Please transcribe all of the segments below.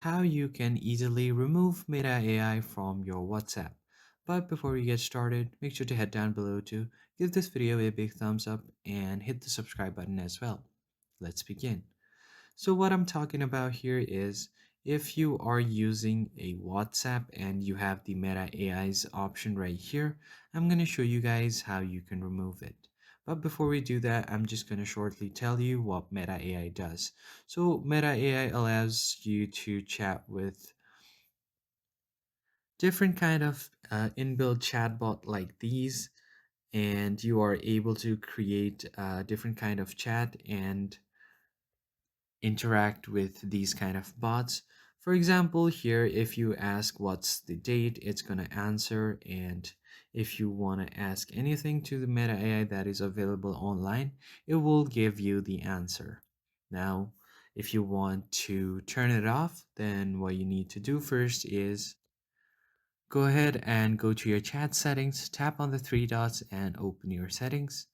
how you can easily remove Meta AI from your WhatsApp. But before we get started, make sure to head down below to give this video a big thumbs up and hit the subscribe button as well. Let's begin. So what I'm talking about here is if you are using a WhatsApp and you have the Meta AI's option right here, I'm going to show you guys how you can remove it. But before we do that, I'm just going to shortly tell you what Meta AI does. So Meta AI allows you to chat with different kind of inbuilt chatbot like these, and you are able to create a different kind of chat and interact with these kind of bots. For example, here, if you ask what's the date, it's going to answer. And if you want to ask anything to the Meta AI that is available online, it will give you the answer. Now, if you want to turn it off, then what you need to do first is go ahead and go to your chat settings, tap on the three dots and open your settings.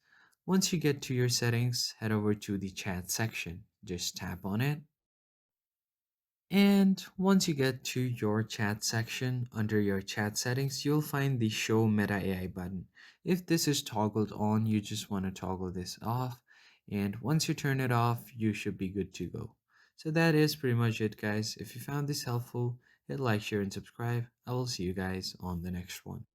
Once you get to your settings, head over to the chat section. Just tap on it. And once you get to your chat section, under your chat settings, you'll find the Show Meta AI button. If this is toggled on, you just want to toggle this off. And once you turn it off, you should be good to go. So that is pretty much it, guys. If you found this helpful, hit like, share, and subscribe. I will see you guys on the next one.